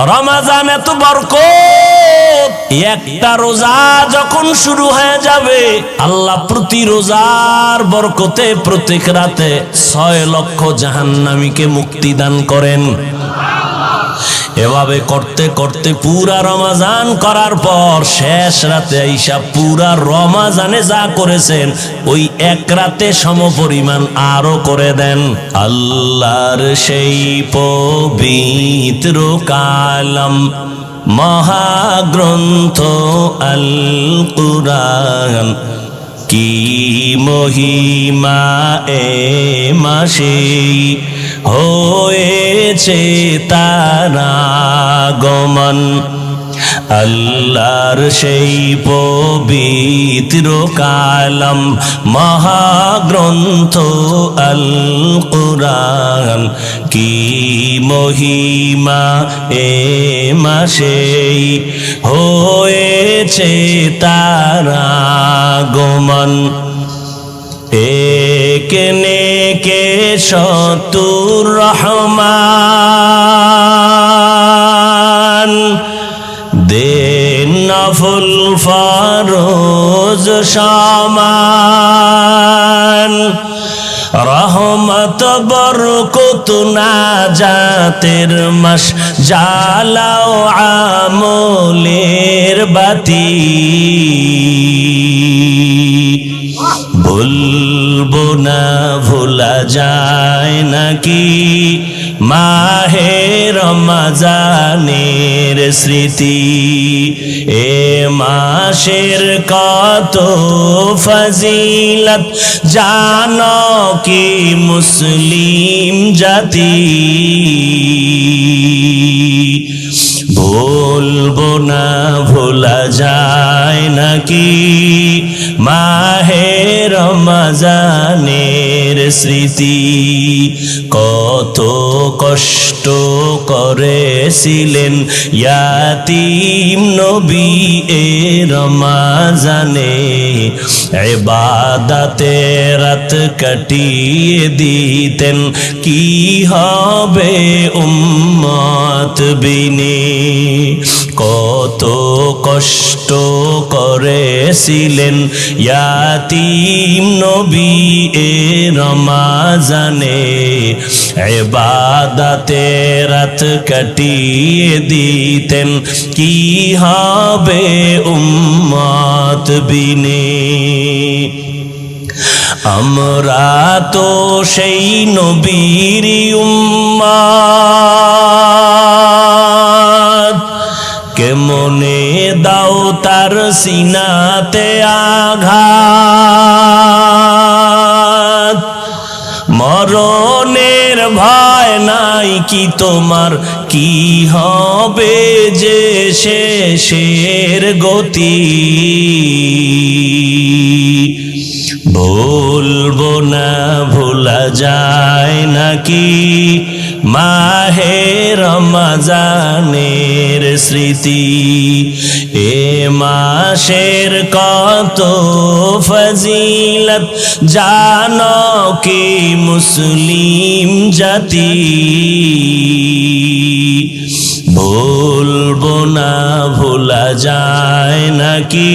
রমজান এত বরকত, একটা রোজা যখন শুরু হয়ে যাবে আল্লাহ প্রতি রোজার বরকতে প্রত্যেক রাতে 6 লক্ষ জাহান্নামীকে মুক্তি দান করেন। এভাবে করতে করতে পুরা রমজান করার পর শেষ রাতে আইসা পুরা রমজানে যা করেছেন ওই এক রাতে সমপরিমাণ আরো করে দেন। আল্লাহর সেই পবিত্র কালাম মহাগ্রন্থ আল কুরআন, কি মহিমা এ মাসে হয়েছে তার আগমন। আল্লাহর সেই পবিত্র কালাম মহাগ্রন্থ আল কুরআন, কি মহিমা এ মাসে হয়েছে তার আগমন। একনে কে শতুর রহমান, দেন নফল ফরজ সমান। রহমত বরকত নাজাতের মাস, জ্বালাও আমলের বাতি। ভুলবো না ভোলা যায় নাকি মাহে রমজানের স্মৃতি। এ মাসের কত ফজিলত জানো কি মুসলিম জাতি। ভুলবো না ভোলা যায় নাকি মাহে রমজানের স্মৃতি। কত কষ্ট করেছিলেন ইয়াতীম নবী এ রমজানে, ইবাদতে রাত কাটিয়ে দিতেন, কি হবে উম্মত বিনে। কত কষ্ট করেছিলেন ইয়াতীম নবী এ রমজানে, ইবাদতে রাত কাটিয়ে দিতেন, কি হবে উম্মত বিনে। আমরা তো সেই নবীর উম্মত, কেমনে দাও তার সিনাতে আঘাত। মরণের ভয় নাই কি তোমার, কি হবে যে শেষের গতি। ভুলবো না ভোলা যায় নাকি মাহে রমজানের স্মৃতি। এ মাসের কত ফজিলত জানো কি মুসলিম জাতি। ভুলবো না ভোলা যায় নাকি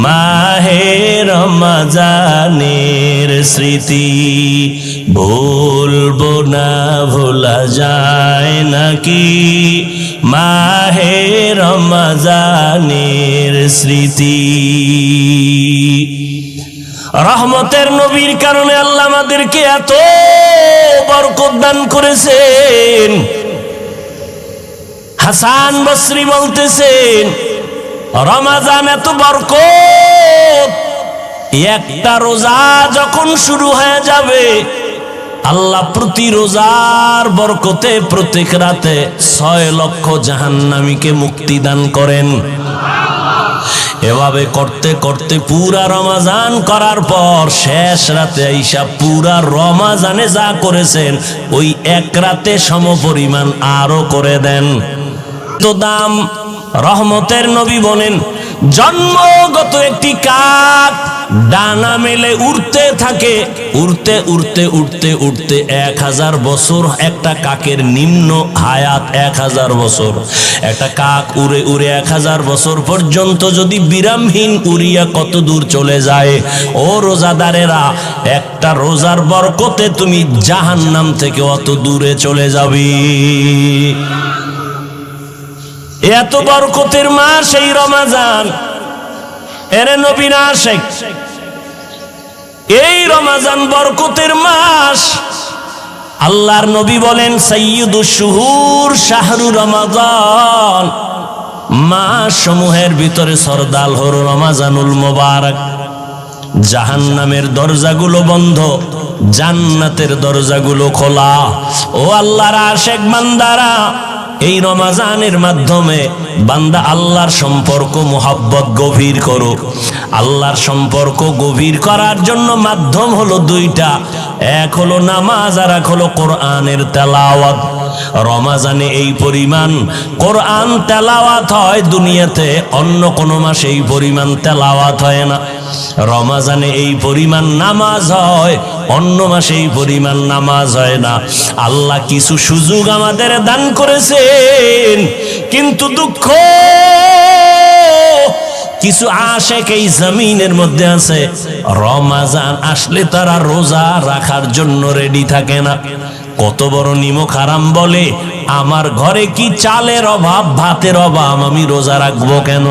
মাহে রমজানের স্মৃতি। ভুলবো না ভোলা যায় নাকি মাহে রমজানের স্মৃতি। রহমতের নবীর কারণে আল্লাহ আমাদেরকে এত বরকত দান করেছেন। হাসান বসরি বলতেছেন রমজান এত বরকত, একটা রোজা যখন শুরু হয়ে যাবে আল্লাহ প্রতি রোজার বরকতে প্রত্যেক রাতে 6 লক্ষ জাহান্নামীকে মুক্তি দান করেন। এভাবে করতে করতে পুরা রমজান করার পর শেষ রাতে আইসা পুরা রমজানে যা করেছেন ওই এক রাতে সমপরিমাণ আরো করে দেন। তো দাম রহমতের নবী বলেন জন্মগত একটি কাক ডানা মেলে উড়তে থাকে, উড়তে উড়তে উড়তে উড়তে 1000 বছর। একটা কাকের নিম্ন হায়াত 1000 বছর। একটা কাক উড়ে উড়ে 1000 বছর পর্যন্ত যদি বিরামহীন উড়িয়া কত দূর চলে যায়। ও রোজাদারেরা, একটা রোজার বরকতে তুমি জাহান্নাম থেকে অত দূরে চলে যাবি। এত বরকতের মাস এই রমাজান। এরে নবীন আশিক, এই রমাজান বরকতের মাস। আল্লাহর নবী বলেন, সাইয়্যিদুশ শুহুর শাহরু রমাজান। মাস সমূহের ভিতরে সরদার হল রমাজানুল মুবারক। জাহান্নামের দরজাগুলো বন্ধ, জান্নাতের দরজাগুলো খোলা। ও আল্লাহর আশিক বান্দারা, এই রমাজানের মাধ্যমে বান্দা আল্লাহর সম্পর্ক মোহাব্বত গভীর করো। আল্লাহর সম্পর্ক গভীর করার জন্য মাধ্যম হলো দুইটা, এক হলো নামাজ আর এক হলো কোরআনের তেলাওয়াত। রমাজানে এই পরিমাণ কোরআন তেলাওয়াত হয়, দুনিয়াতে অন্য কোনো মাসে এই পরিমাণ তেলাওয়াত হয় না। রমাজানে এই পরিমাণ নামাজ হয়, অন্য মাসে এই পরিমাণ নামাজ হয় না। আল্লাহ কিছু সুযোগ আমাদের দান করেছেন, কিন্তু দুঃখ কিছু আশিক এই জমিনের মধ্যে আছে, রমাজান আসলে তারা রোজা রাখার জন্য রেডি থাকে না। কত বড় নিমক হারাম বলে, আমার ঘরে কি চালের অভাব, ভাতের অভাব, আমি রোজা রাখবো কেন?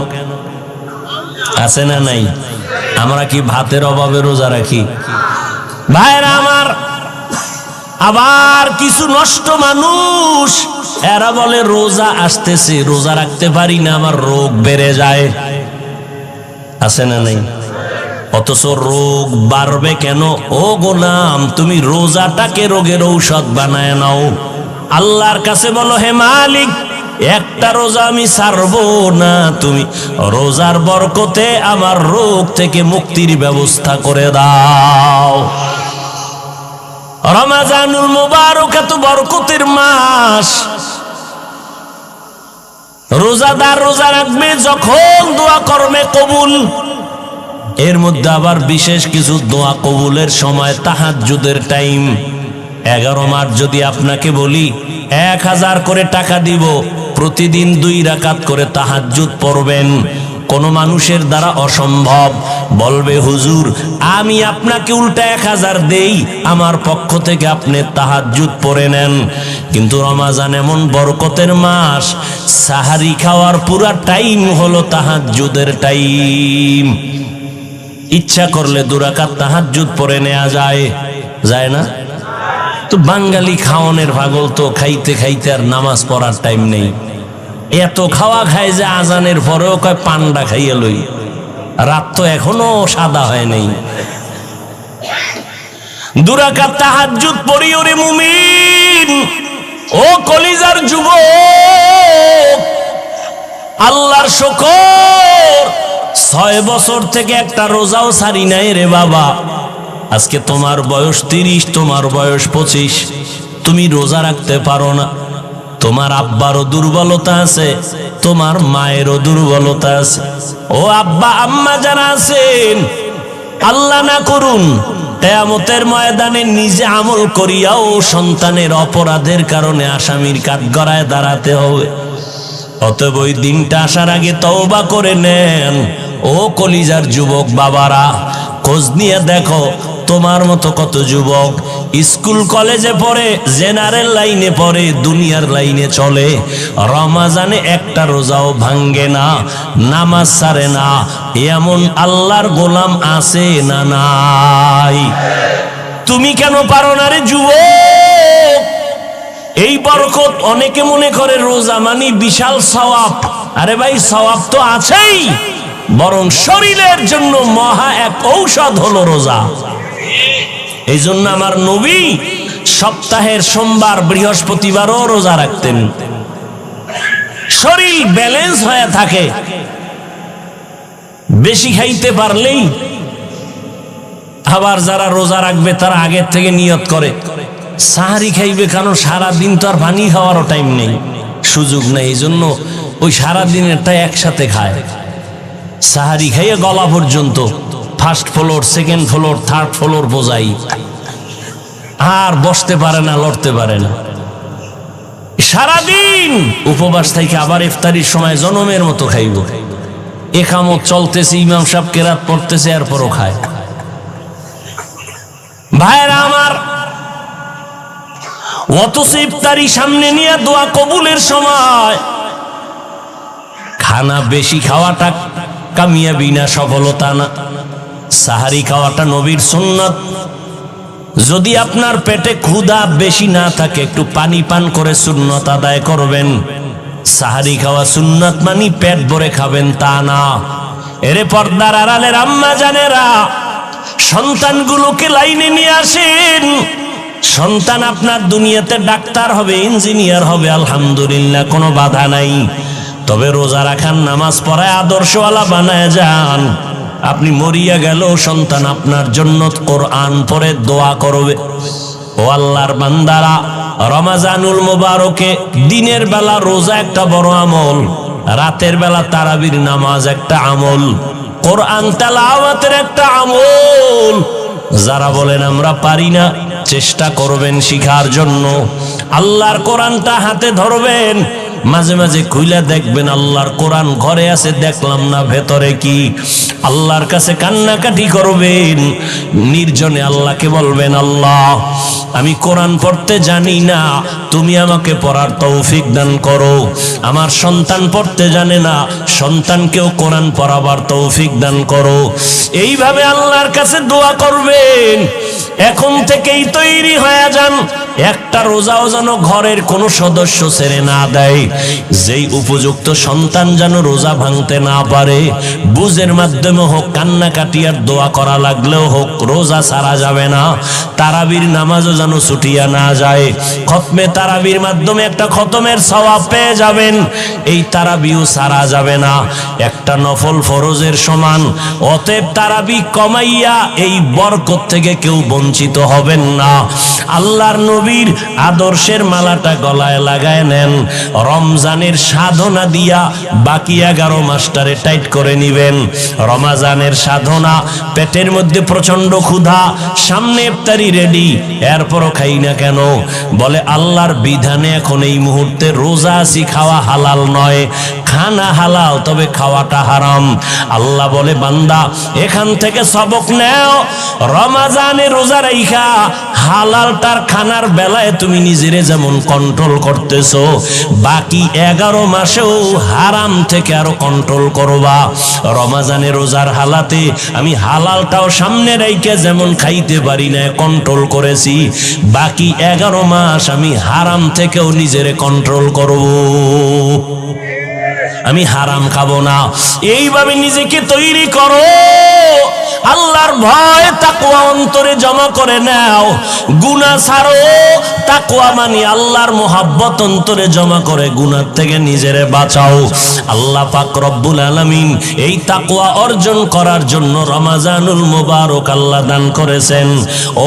আছে না নাই? আমরা কি ভাতের অভাবে রোজা রাখি? ভাইরা আমার, আবার কিছু নষ্ট মানুষ, এরা বলে রোজা আসতেছে, রোজা রাখতে পারি না, আমার রোগ বেড়ে যায়। আছে না নাই? অথচ রোগ বাড়বে কেন? ও গোলাম, তুমি রোজাটাকে রোগের ঔষধ বানায় নাও। আল্লাহর কাছে বলো, হে মালিক, একটা রোজা আমি ছাড়বো না, তুমি রোজার বরকতে আমার রোগ থেকে মুক্তির ব্যবস্থা করে দাও। রমাজানুল মুবারক এত বরকতের মাস। রোজাদার রোজা রাখবে যখন দোয়া করবে কবুল। এর মধ্যে আবার বিশেষ কিছু দোয়া কবুলের সময় তাহাজ্জুদের টাইম। 11 মাস যদি আপনাকে বলি 1000 করে টাকা দিব, প্রতিদিন 2 রাকাত করে তাহাজ্জুদ পড়বেন। কোন মানুষের দ্বারা অসম্ভব। বলবে, হুজুর আমি আপনাকে উল্টা 1000 দেই, আমার পক্ষ থেকে আপনি তাহাজ্জুদ পড়ে নেন। কিন্তু রমাজান এমন বরকতের মাস, সাহারি খাওয়ার পুরা টাইম হলো তাহাজ্জুদের টাইম। ইচ্ছা করলে 2 রাকাত তাহাজ্জুদ পড়ে নেওয়া যায়, যায় না? তো বাঙালি খাওয়ানোর পাগল, তো খাইতে খাইতে আর নামাজ পড়ার টাইম নেই। এত খাওয়া খায় যে আজানের পরেও কয় পান্ডা খাইয়া লই, রাত তো এখনো সাদা হয় নাই। 2 রাকাত তাহাজ্জুদ পড়ি ওরে মুমিন, ও কলিজার যুবক, আল্লাহর শুকর, 6 বছর থেকে একটা রোজাও ছাড়ি নাই রে বাবা। আজকে তোমার বয়স 30, তোমার বয়স 25, তুমি রোজা রাখতে পারো না। তোমার আব্বারও দুর্বলতা আছে, তোমার মায়েরও দুর্বলতা আছে। ও আব্বা আম্মা যারা আছেন, আল্লাহ না করুন কিয়ামতের ময়দানে নিজে আমল করিয়াও সন্তানের অপরাধের কারণে আসামির কাঠগড়ায় দাঁড়াতে হবে। অতএব ওই দিনটা আসার আগে তওবা করে নেন। ও কলিজার যুবক বাবারা, খোঁজ নিয়ে দেখো তোমার মতো কত যুবক স্কুল কলেজে পড়ে, জেনারেল লাইনে পড়ে, দুনিয়ার লাইনে চলে, রমাজানে একটা রোজাও ভাঙ্গে না, নামাজ ছাড়ে না। এমন আল্লাহর গোলাম আছে না নাই? তুমি কেন পারো না রে যুবক? এই বরকত অনেকে মনে করে রোজা মানে বিশাল সওয়াব। আরে ভাই, সওয়াব তো আছেই, বরং শরীরের জন্য মহা এক ঔষধ হলো রোজা। এই জন্য আমার নবী সপ্তাহের সোমবার বৃহস্পতিবারও রোজা রাখতেন। শরীর ব্যালেন্স হয়ে থাকে। বেশি খাইতে পারলেই, আবার যারা রোজা রাখবে তারা আগের থেকে নিয়ত করে সাহারি খাইবে, কারণ সারাদিন তো আর পানি খাওয়ারও টাইম নেই, সুযোগ নেই। এই জন্য ওই সারাদিনেরটা একসাথে খায়, সাহারি খাইয়ে গলা পর্যন্ত, first floor, second floor, third floor বোঝাই, আর বসতে পারে না, লড়তে পারে না। সারাদিন উপবাস থেকে আবার ইফতারির সময় জনমের মতো খাইব। একামত চলতেছে, ইমাম সাহেব কেরাত পড়তেছে, এরপরও খায়। ভাইরা আমার, অথচ ইফতারি সামনে নিয়ে দোয়া কবুলের সময় খানা বেশি খাওয়াটা কামিয়াবি না, সফলতা না। সাহারি খাওয়াটা নবীর সুন্নাত। যদি আপনার পেটে ক্ষুধা বেশি না থাকে, একটু পানি পান করে সুন্নাত আদায় করবেন। সাহারি খাওয়া সুন্নাত মানে পেট ভরে খাবেন তা না। এরে পর্দার আড়ালের আম্মা জানেরা, সন্তানগুলোকে লাইনে নিয়ে আসেন। সন্তান আপনার দুনিয়াতে ডাক্তার হবে, ইঞ্জিনিয়ার হবে, আলহামদুলিল্লাহ, কোনো বাধা নাই। তবে রোজা রাখার, নামাজ পড়ায় আদর্শওয়ালা বানায় যান। আপনি মরিয়া গেল, সন্তান আপনার জন্য কোরআন পড়ে দোয়া করবে। ও আল্লাহর বান্দারা, রমাজানুল মুবারকে দিনের বেলা রোজা একটা বড় আমল, রাতের বেলা তারাবির নামাজ একটা আমল, কোরআন তেলাওয়াতের একটা আমল। যারা বলেন আমরা পারি না, চেষ্টা করবেন শিখার জন্য। আল্লাহর কোরআনটা হাতে ধরবেন, মাঝে মাঝে খুইলা দেখবেন আল্লাহর কোরআন ঘরে আছে, দেখলাম না ভেতরে কি। আল্লাহর কাছে কান্নাকাটি করবেন, নির্জনে আল্লাহকে বলবেন, আল্লাহ আমি কোরআন পড়তে জানি না, তুমি আমাকে পড়ার তৌফিক দান করো। আমার সন্তান পড়তে জানে না, সন্তানকেও কোরআন পড়াবার তৌফিক দান করো। এইভাবে আল্লাহর কাছে দোয়া করবেন। এখন থেকেই তৈরি হয়ে যান। একটা রোজাও যেন ঘরের কোনো সদস্য ছেড়ে না দেয়। যেই উপযুক্ত সন্তান যেন রোজা ভাঙতে না পারে, বুঝের মাধ্যমে হোক, কান্নাকাটি আর দোয়া করা লাগলেও হোক, রোজা ছাড়া যাবে না। তারাবির নামাজও যেন ছুটিয়া না যায়। খতমে তারাবির মাধ্যমে একটা খতমের সওয়াব পেয়ে যাবেন। এই তারাবিও ছাড়া যাবে না, একটা নফল ফরজের সমান। অতএব তারাবি কমাইয়া এই বরকত থেকে কেউ বঞ্চিত হবেন না। আল্লাহর নবীর আদর্শের মালাটা গলায় লাগায় নেন। রমজানের সাধনা দিয়া বাকি 11 মাসটারে টাইট করে নিবেন। রমজানের সাধনা, পেটের মধ্যে প্রচন্ড ক্ষুধা, সামনে ইফতারি রেডি, এরপরও খাই না কেন? বলে আল্লাহর বিধানে এখন এই মুহূর্তে রোজা আছি, খাওয়া হালাল নয়। খানা হালাল, তবে খাওয়াটা হারাম। আল্লাহ বলে, বান্দা এখান থেকে সবক নেও। রমজানে রোজা রাইখা হালালটার খানার বেলায় তুমি নিজেরে যেমন কন্ট্রোল করতেছো, বাকি 11 মাসেও হারাম থেকে আরো কন্ট্রোল করবা। রমজানে রোজার হালাতে আমি হালালটাও সামনে রাইখা যেমন খাইতে পারি না, কন্ট্রোল করেছি, বাকি 11 মাস আমি হারাম থেকেও নিজেরে কন্ট্রোল করব। আমি হারাম খাবো না। এইভাবে নিজেকে তৈরি করো। আল্লাহর ভয় তাকওয়া অন্তরে জমা করে নাও। গুনাহ ছাড়ো। তাকওয়া মানে আল্লাহর মোহাব্বত অন্তরে জমা করে গুনাহ থেকে নিজেরে বাঁচাও। আল্লাহ পাক রব্বুল আলামিন এই তাকওয়া অর্জন করার জন্য রমজানুল মুবারক আল্লাহ দান করেছেন।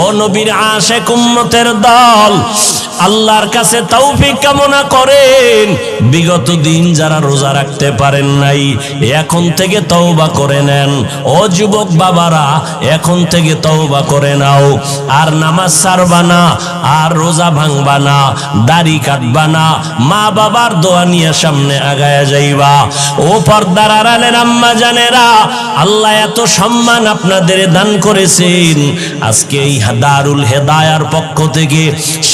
ও নবীর আশিক উম্মতের দল, আল্লাহর কাছে তৌফিক কামনা করেন। বিগত দিন যারা রোজা রাখতে পারেন নাই, এখন থেকে তওবা করে নেন। ও যুবক বাবারা, এখন থেকে তওবা করে নাও। আর নামাজ ছাড়বা না, আর রোজা ভাঙবা না, দাড়ি কাটবা না, মা বাবার দোয়া নিয়ে সামনে আগায়া যাইবা। ও পর্দার আড়ালের আম্মা জানেরা, আল্লাহ এত সম্মান আপনাদের দান করেছেন। আজকে এই দারুল হেদায়ার পক্ষ থেকে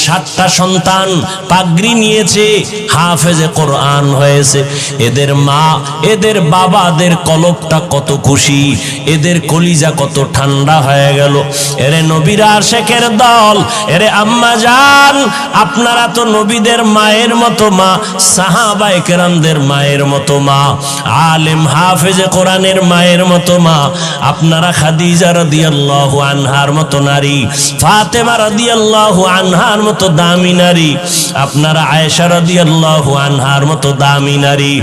7টা সন্তান পাগড়ি নিয়েছে, হাফেজে কোরআন হয়েছে। এদের মা, এদের বাবাদের কলবটা কত খুশি, এদের কলিজা কত ঠান্ডা হয়ে গেল। এরে নবীর আশিকের দল, এরে আম্মা জান, আপনারা তো নবীদের মায়ের মতো মা, সাহাবায়ে কেরামদের মায়ের মতো মা, আলেম হাফেজে কোরআনের মায়ের মতো মা। আপনারা খাদিজা রাদিয়াল্লাহু আনহার মতো নারী, ফাতেমা রাদিয়াল্লাহু আনহার মতো দামি নারী, আপনারা আয়েশা রাদিয়াল্লাহু আনহার মতো দামি নারী,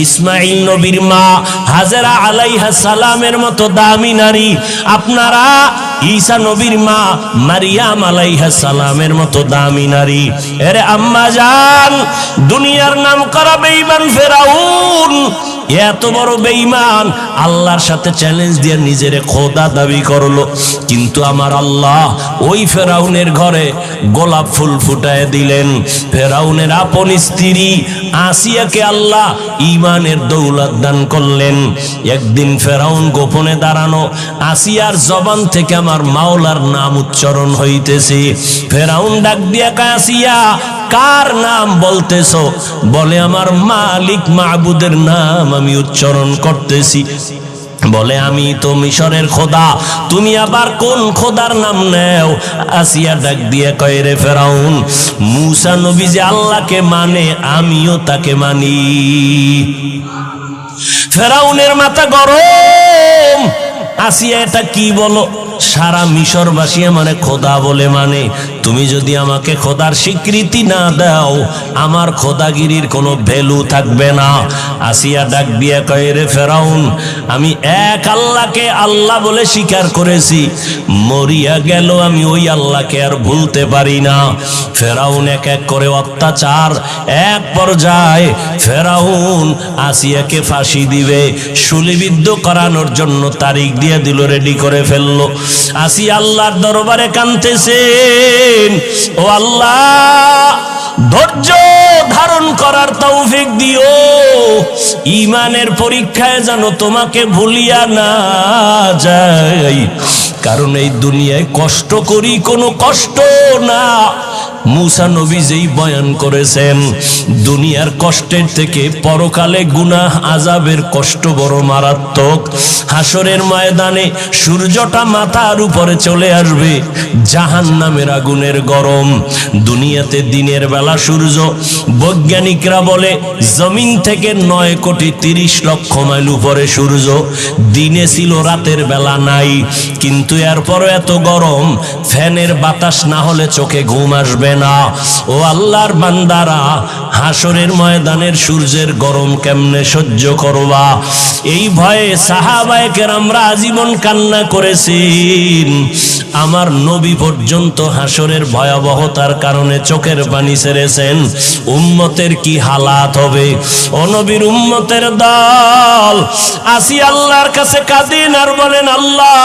ইসমাইল নবীর মা হাজেরা আলাইহা সালামের মতো দামি নারী, আপনারা ঈসা নবীর মা মারিয়াম আলাইহা সালামের মতো দামি নারী। এরে আম্মা জান, দুনিয়ার নাম করা বেঈমান ফেরাউন এত বড় বেঈমান আল্লাহর সাথে চ্যালেঞ্জ দিয়ে নিজেরে খোদা দাবি করলো। কিন্তু আমার আল্লাহ ওই ফেরাউনের ঘরে গোলাপ ফুল ফুটায় দিলেন। ফেরাউনের আপন স্ত্রী আসিয়াকে আল্লাহ ঈমানের দৌলত দান করলেন। একদিন ফেরাউন গোপনে দাঁড়ানো, আসিয়ার জবান থেকে আমার মাওলার নাম উচ্চারণ হইতেছে। ফেরাউন ডাক দিয়া কয়, আসিয়া কার নাম বলতেছো? বলে আমার মালিক মাবুদের নাম আমি উচ্চারণ করতেছি। বলে আমি তো মিশরের খোদা, তুমি আবার কোন খোদার নাম নেও? আসিয়া ডাক দিয়ে কয়, রে ফেরাউন, মূসা নবী যে আল্লাহকে মানে আমিও তাকে মানি। ফেরাউনের মাথা গরম। আসিয়া এটা কি বলো? সারা মিশরবাসী মানে খোদা বলে মানে, তুমি যদি আমাকে খোদার স্বীকৃতি না দাও আমার খোদাগিরির কোনো ভ্যালু থাকবে না। আসিয়া ডাক দিয়ে কয়, রে ফেরাউন, আমি এক আল্লাহকে আল্লাহ বলে স্বীকার করেছি, মরিয়া গেল আমি ওই আল্লাহকে আর ভুলতে পারি না। ফেরাউন এক এক করে অত্যাচার, এক পর্যায়ে ফেরাউন আসিয়াকে ফাঁসি দিবে, শুলিবিদ্ধ করানোর জন্য তারিখ দিয়ে দিল, রেডি করে ফেললো। আসিয়া আল্লাহর দরবারে কাঁদতেছেন, ও আল্লাহ ধৈর্য ধারণ করার তৌফিক দিও, ঈমানের পরীক্ষায় যেন তোমাকে ভুলিয়া না যাই, কারণ এই দুনিয়ায় কষ্ট করি কোনো কষ্ট না। মূসা নবী যেই বয়ান করেছেন, দুনিয়ার কষ্টের থেকে পরকালে গুনাহ আযাবের কষ্ট বড় মারাত্মক। হাসরের ময়দানে সূর্যটা মাথার উপরে চলে আসবে, জাহান্নামের আগুনের গরম। দুনিয়াতে দিনের বেলা সূর্য, বৈজ্ঞানিকরা বলে জমিন থেকে 9,30,00,000 মাইল উপরে সূর্য, দিনে ছিল রাতের বেলা নাই। কিন্তু এরপরও এত গরম, ফ্যানের বাতাস না হলে চোখে ঘুম আসবে না। ও আল্লাহর বান্দারা, হাসরের ময়দানের সূর্যের গরম কেমনে সহ্য করবা? এই ভয়ে সাহাবায়ে কেরামরা আজীবন কান্না করেছেন। আমার নবী পর্যন্ত হাসরের ভয়াবহতার কারণে চোখের পানি ছেড়েছেন। উম্মতের কি হালাত হবে? ও নবীর উম্মতের দল আসি আল্লাহর কাছে কাঁদেন আর বলেন, আল্লাহ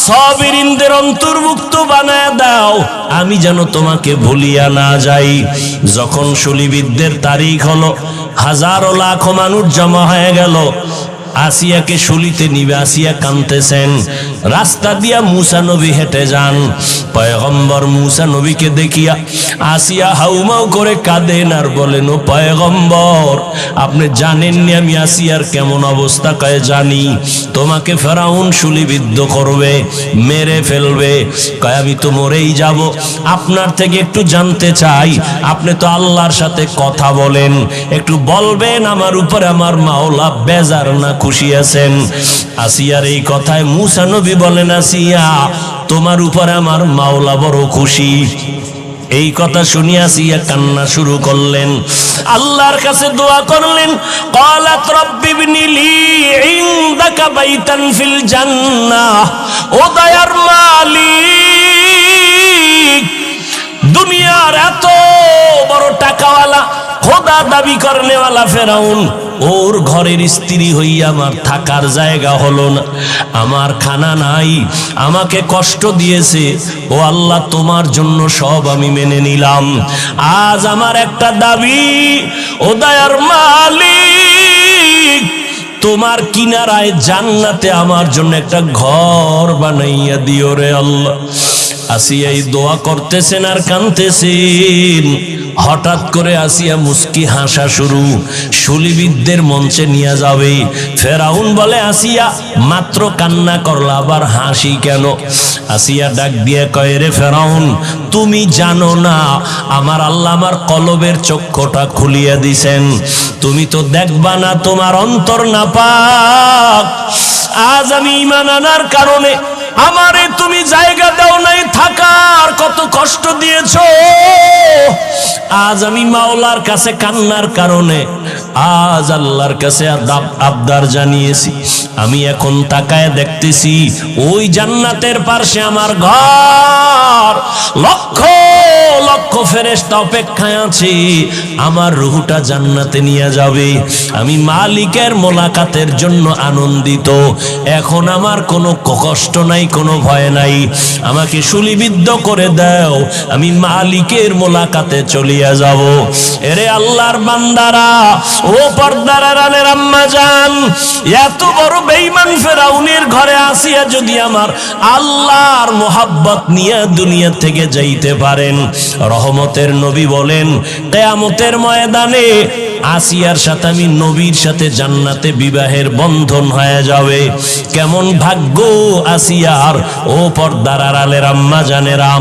সাবিরিনদের অন্তর্ভুক্ত বানায় দাও, আমি যেন তোমাকে ভুলিয়া না যাই। যখন শুলিবিদ্ধের তারিখ হলো, হাজারো লাখো মানুষ জমা হয়ে গেল। আসিয়াকে শুলিতে নিবে, আসিয়া কাঁদতেছেন। রাস্তা দিয়া মূসা নবী হেঁটে যান। পয়গম্বর মূসা নবীকে দেখিয়া আসিয়া হাউমাউ করে কাঁদেন আর বলেন, ও পয়গম্বর, আপনি জানেননি আমি আসিয়ার কেমন অবস্থা? কয় জানি, তোমাকে ফেরাউন শুলিবিদ্ধ করবে, মেরে ফেলবে। কয় আমি তো মরেই যাব, আপনার থেকে একটু জানতে চাই, আপনি তো আল্লাহর সাথে কথা বলেন, একটু বলবেন আমার উপরে আমার মাওলা বেজার না খুশি আছেন? আসিয়ার এই কথায় মূসা নবী বলেন, আসিয়া তোমার উপরে আমার মাওলা বড় খুশি। এই কথা শুনিয়া আসিয়া কান্না শুরু করলেন, আল্লাহর কাছে দোয়া করলেন। ক্বালাত রাব্বি ইবনি লি ইনদাকা বাইতান ফিল জান্নাহ। ও দয়ার মালিক, দুনিয়ার এত বড় টাকাওয়ালা খোদা দাবি করনেওয়ালা ফেরাউন, ওর ঘরের স্ত্রী হইয়া আমার থাকার জায়গা হলো না, আমার খানা নাই, আমাকে কষ্ট দিয়েছে। ও আল্লাহ, তোমার জন্য সব আমি মেনে নিলাম। আজ আমার একটা দাবি, ও দয়ার মালিক, তোমার কিনারায় জান্নাতে আমার জন্য একটা ঘর বানাইয়া দিও রে আল্লাহ। আসিয়া এই দোয়া করতেছেন আর কাঁদতেছেন। হঠাৎ করে আসিয়া মুস্কি হাসা শুরু, শুলিবিদ্ধের মঞ্চে নিয়ে যাবে। ফেরাউন বলে, আসিয়া মাত্র কান্না করলা, আবার হাসি কেন? আসিয়া ডাক দিয়ে কয়, রে ফেরাউন, তুমি জানো না আমার আল্লাহ আমার কলবের চক্ষুটা খুলিয়া দিছেন, তুমি তো দেখবা না, তোমার অন্তর নাপাক। আজ আমি ঈমান আনার কারণে আমারে তুমি জায়গা দাও নাই থাকার, কত কষ্ট দিয়েছো। আজ আমি মাওলার কাছে কান্নার কারণে আজ আল্লাহর কাছে আবদার জানিয়েছি। আমি এখন তাকায় দেখতেছি ওই জান্নাতের পাশে আমার ঘর, লক্ষ লক্ষ ফেরেশতা অপেক্ষায় আছে, আমার রূহটা জান্নাতে নিয়ে যাবে। আমি মালিকের মোলাকাতের জন্য আনন্দিত। এখন আমার কোনো কষ্ট নাই, কোনো ভয় নাই। আমাকে শুলিবিদ্ধ করে দাও, আমি মালিকের মোলাকাতে চলিয়া যাব। এরে আল্লাহর বান্দারা, ও পর্দার আড়ালের আম্মা জান, এত বড় বেঈমান ফেরাউনের ঘরে আসিয়া যদি আমার আল্লাহর মোহাব্বত নিয়ে দুনিয়া থেকে যাইতে পারেন, রহমতের নবী বলেন কিয়ামতের ময়দানে আসিয়ার সাথে আমি নবীর সাথে জান্নাতে বিবাহের বন্ধন হয়ে যাবে। কেমন ভাগ্য আসিয়ার, ও পর্দার আড়ালের আম্মা জানেরা।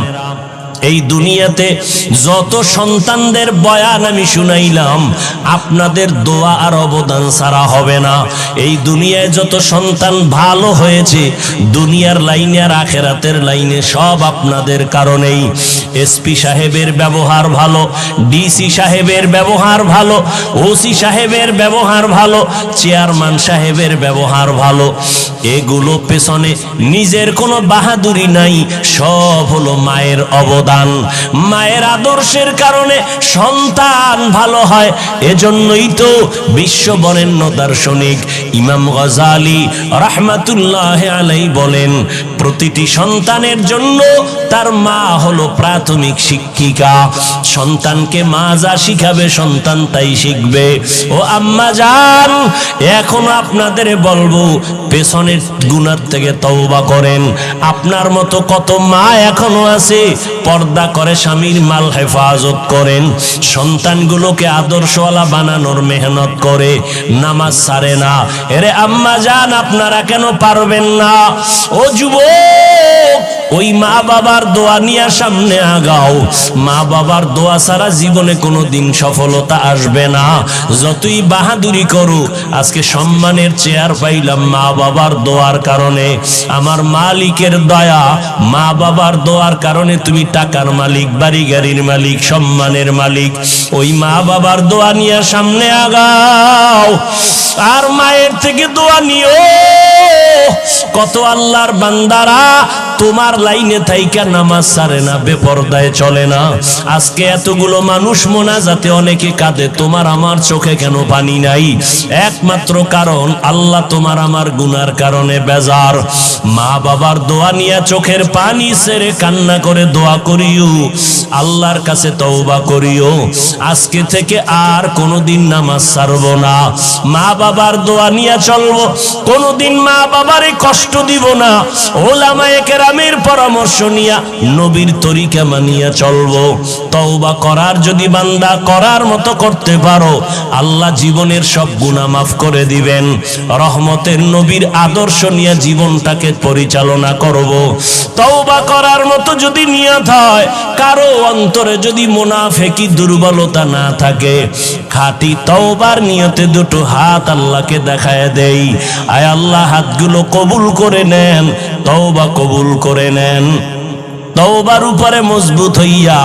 এই দুনিয়াতে যত সন্তানদের বয়ান আমি শুনাইলাম, আপনাদের দোয়া আর অবদান ছাড়া হবে না। এই দুনিয়ায় যত সন্তান ভালো হয়েছে, দুনিয়ার লাইনে আর আখেরাতের লাইনে সব আপনাদের কারণেই। এসপি সাহেবের ব্যবহার ভালো, ডিসি সাহেবের ব্যবহার ভালো, ওসি সাহেবের ব্যবহার ভালো, চেয়ারম্যান সাহেবের ব্যবহার ভালো, এগুলো পেছনে নিজের কোনো বাহাদুরি নাই, সব হলো মায়ের অবদান। মায়ের আদর্শের কারণে সন্তান ভালো হয়। এজন্যই তো বিশ্ব বরেণ্য দার্শনিক ইমাম গজালি রাহমাতুল্লাহ আলাইহি বলেন, প্রতিটি সন্তানের জন্য তার মা হলো প্রাথমিক শিক্ষিকা। সন্তানকে মা যা শিখাবে সন্তান তাই শিখবে। ও আম্মা জান, এখন আপনাদের বলবো পেছনের গুনাহ থেকে তওবা করেন। আপনার মতো কত মা এখনো আছে পর্দা করে স্বামীর মাল হেফাজত করেন, সন্তানগুলোকে আদর্শওয়ালা বানানোর মেহনত করে, নামাজ ছাড়ে না। এরে আম্মা জান, আপনারা কেন পারবেন না? ও যুবক, ওই মা বাবার দোয়া নিয়ে সামনে আগাও। মা বাবার দোয়া ছাড়া জীবনে কোনোদিন সফলতা আসবে না। যতই বাহাদুরি করো, আজকে সম্মানের চেয়ার পাইলাম মা বাবার দোয়ার কারণে। আমার মালিকের দয়া, মা বাবার দোয়ার কারণে তুমি টাকার মালিক, বাড়ি গাড়ির মালিক, সম্মানের মালিক। ওই মা বাবার দোয়া নিয়ে সামনে আগাও, আর মায়ের থেকে দোয়া নিও। কত আল্লাহর বান্দারা তোমার লাইনে থাইকা নামাজ ছাড়ে না, বেপরদায় চলে না। আজকে এতগুলো মানুষ মোনাজাতে অনেকে কাঁদে, তোমার আমার চোখে কেন পানি নাই? একমাত্র কারণ আল্লাহ তোমার আমার গুনার কারণে বেজার। মা বাবার দোয়া নিয়ে চোখের পানি ছেড়ে কান্না করে দোয়া করিও, আল্লাহর কাছে তওবা করিও, আজকে থেকে আর কোনোদিন নামাজ ছাড়বো না, মা বাবার দোয়া নিয়ে চলবো, কোনোদিন মা বাবারে কষ্ট দিব না, ওলামায়ে কেরামের পরামর্শ নিয়া নবীর তরিকা মানিয়া চলবো। তওবা করার যদি বান্দা করার মতো করতে পারো, আল্লাহ জীবনের সব গুনাহ মাফ করে দিবেন। রহমতের নবীর আদর্শ নিয়ে জীবনটাকে পরিচালনা করব। তওবা করার মতো যদি নিয়ত হয়, কারো অন্তরে যদি মুনাফিকি দুর্বলতা না থাকে, খাঁটি তওবার নিয়তে দুটো হাত আল্লাহকে দেখায় দেই। আয় আল্লাহ, হাতগুলো কবুল করে নেন, তওবা কবুল করে নেন। তওবার উপরে মজবুত হইয়া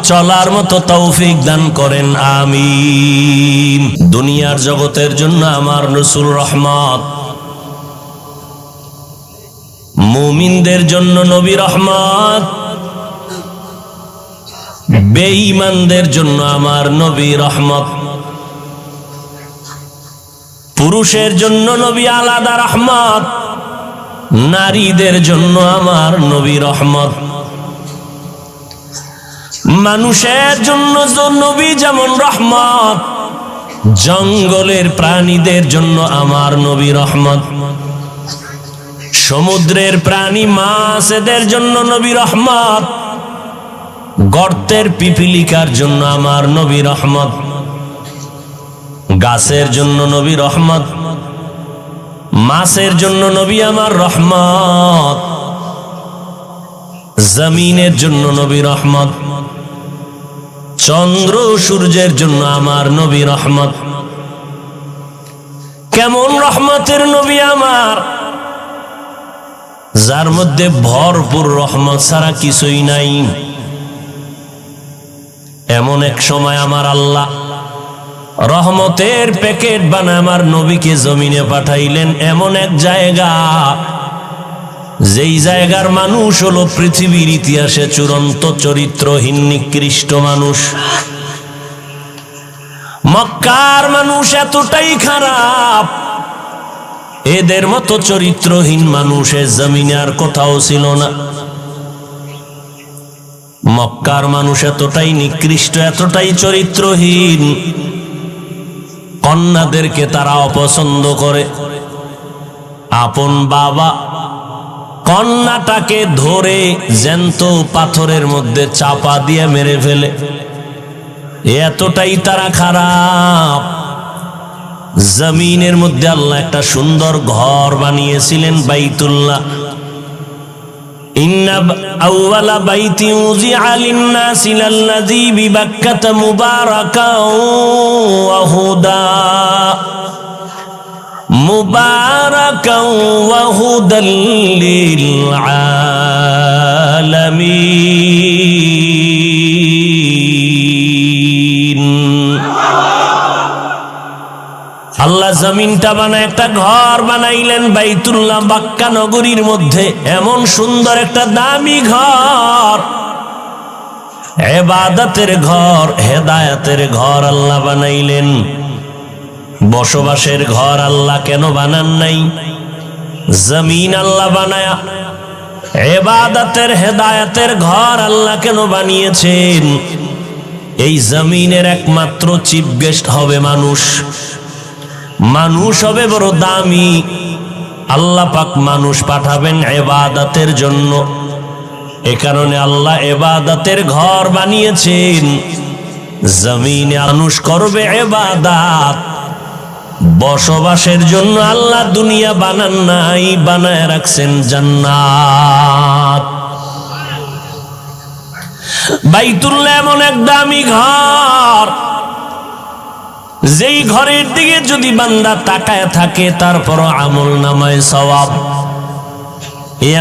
চলার মতো তৌফিক দান করেন, আমিন। দুনিয়ার জগতের জন্য আমার রাসূল রহমত, মুমিনদের জন্য নবী রহমত, বেঈমানদের জন্য আমার নবী রহমত। পুরুষের জন্য নবী আলাদা রহমত, নারীদের জন্য আমার নবী রহমত। মানুষের জন্য নবী যেমন রহমত, জঙ্গলের প্রাণীদের জন্য আমার নবী রহমত। সমুদ্রের প্রাণী মাছ এদের জন্য নবী রহমত, গর্তের পিপিলিকার জন্য আমার নবী রহমত। গাছের জন্য নবী রহমত, মাছের জন্য নবী আমার রহমত, জমিনের জন্য নবী রহমত, চন্দ্র সূর্যের জন্য আমার নবী রহমত। কেমন রহমতের নবী আমার, যার মধ্যে ভরপুর রহমত ছাড়া কিছুই নাই। এমন এক সময় আমার আল্লাহ রহমতের প্যাকেট বানায় আমার নবীকে জমিনে পাঠাইলেন এমন এক জায়গা, যেই জায়গার মানুষ হলো পৃথিবীর ইতিহাসে চূড়ান্ত চরিত্রহীন নিকৃষ্ট মানুষ। মক্কার মানুষ এতটাই খারাপ, এদের মতো চরিত্রহীন মানুষের জমিনে আর কোথাও ছিল না। মক্কার মানুষ এতটাই নিকৃষ্ট, এতটাই চরিত্রহীন, কন্যাদেরকে তারা অপছন্দ করে। আপন বাবা কন্যাটাকে ধরে জ্যান্ত পাথরের মধ্যে চাপা দিয়ে মেরে ফেলে, এতটাই তারা খারাপ। জমিনের মধ্যে আল্লাহ একটা সুন্দর ঘর বানিয়েছিলেন, বাইতুল্লাহ। ইন্না আউওয়ালা বাইতি উযিআ লিন-নাসি লাল্লাযী বিবাক্কাতা মুবারাকাও ওয়া হুদা মুবারাকাও ওয়া হুদাল লিল আলামিন। আল্লাহ জমিনটা বানায় একটা ঘর বানাইলেন বাইতুল্লাহ, মক্কা নগরীর মধ্যে। এমন সুন্দর একটা দামি ঘর, ইবাদতের ঘর, হেদায়েতের ঘর আল্লাহ বানাইলেন। বসবাসের ঘর আল্লাহ কেন বানান নাই? জমিন আল্লাহ বানায়া ইবাদতের হেদায়েতের ঘর আল্লাহ কেন বানিয়েছেন? এই জমিনের একমাত্র চিফ গেস্ট হবে মানুষ। মানুষ হবে বড় দামি। আল্লাহ পাক মানুষ পাঠাবেন ইবাদতের জন্য। এ কারণে আল্লাহ ইবাদতের ঘর বানিয়েছেন। জমিনে মানুষ করবে ইবাদত, বসবাসের জন্য আল্লাহ দুনিয়া বানান নাই, বানায় রাখছেন জান্নাত। বাইতুল্লাহ এমন এক দামি ঘর, যেই ঘরের দিকে যদি বান্দা তাকায় থাকে তারপর আমল নামায় সওয়াব।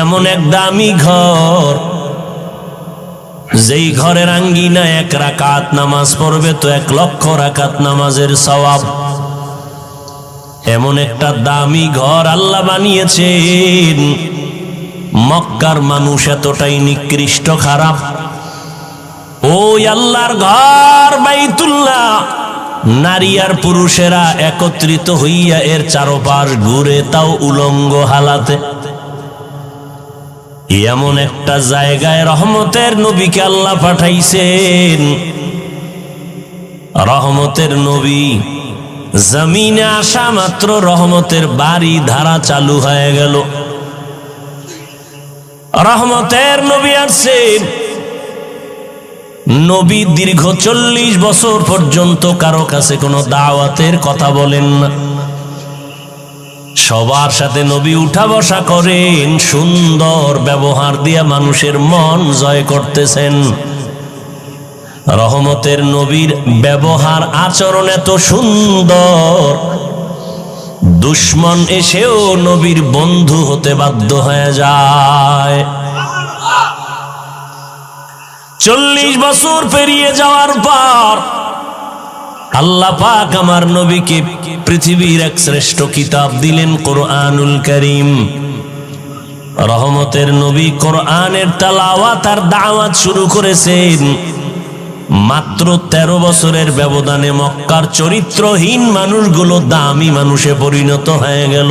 এমন এক দামি ঘর, যেই ঘরের আঙ্গিনায় 1 রাকাত নামাজ পড়বে তো 1 লক্ষ রাকাত নামাজের সওয়াব। এমন একটা দামি ঘর আল্লাহ বানিয়েছেন। মক্কার মানুষ এতটাই নিকৃষ্ট খারাপ, ওই আল্লাহর ঘর বাইতুল্লাহ নারী আর পুরুষেরা একত্রিত হইয়া এর চারপাশ ঘুরে, তাও উলঙ্গ হালাতে। এমন একটা জায়গায় রহমতের নবীকে আল্লাহ পাঠাইছেন। রহমতের নবী জমিনে আসা মাত্র রহমতের বাড়ি ধারা চালু হয়ে গেল। রহমতের নবী আসছেন। নবী দীর্ঘ 40 বছর পর্যন্ত কারো কাছে কোনো দাওয়াতের কথা বলেন না। সবার সাথে নবী উঠা বসা করেন, সুন্দর ব্যবহার দিয়ে মানুষের মন জয় করতেছেন। রহমতের নবীর ব্যবহার আচরণ এত সুন্দর, দুশ্মন এসেও নবীর বন্ধু হতে বাধ্য হয়ে যায়। 40 বছর পেরিয়ে যাওয়ার পর আল্লাহ পাক আমার নবীকে পৃথিবীর এক শ্রেষ্ঠ কিতাব দিলেন, কোরআনুল কারীম। রহমতের নবী কোরআনের তেলাওয়াত আর দাওয়াত শুরু করেছেন। মাত্র 13 বছরের ব্যবধানে মক্কার চরিত্রহীন মানুষগুলো দামি মানুষে পরিণত হয়ে গেল।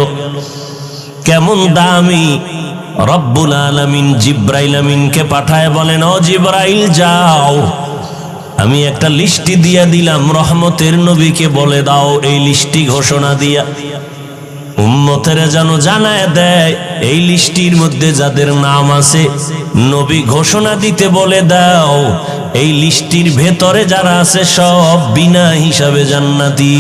কেমন দামি! রব্বুল আলামিন জিব্রাইল আমিনকে পাঠায় বলেন, ও জিব্রাইল যাও, আমি একটা লিস্টি দিয়া দিলাম, রহমতের নবীকে বলে দাও এই লিস্টি ঘোষণা দিয়া উম্মতের যেন জানায় দেয়, এই লিস্টির মধ্যে যাদের নাম আছে নবী ঘোষণা দিতে বলে দাও, এই লিস্টির ভেতরে যারা আছে সব বিনা হিসাবে জান্নাতি।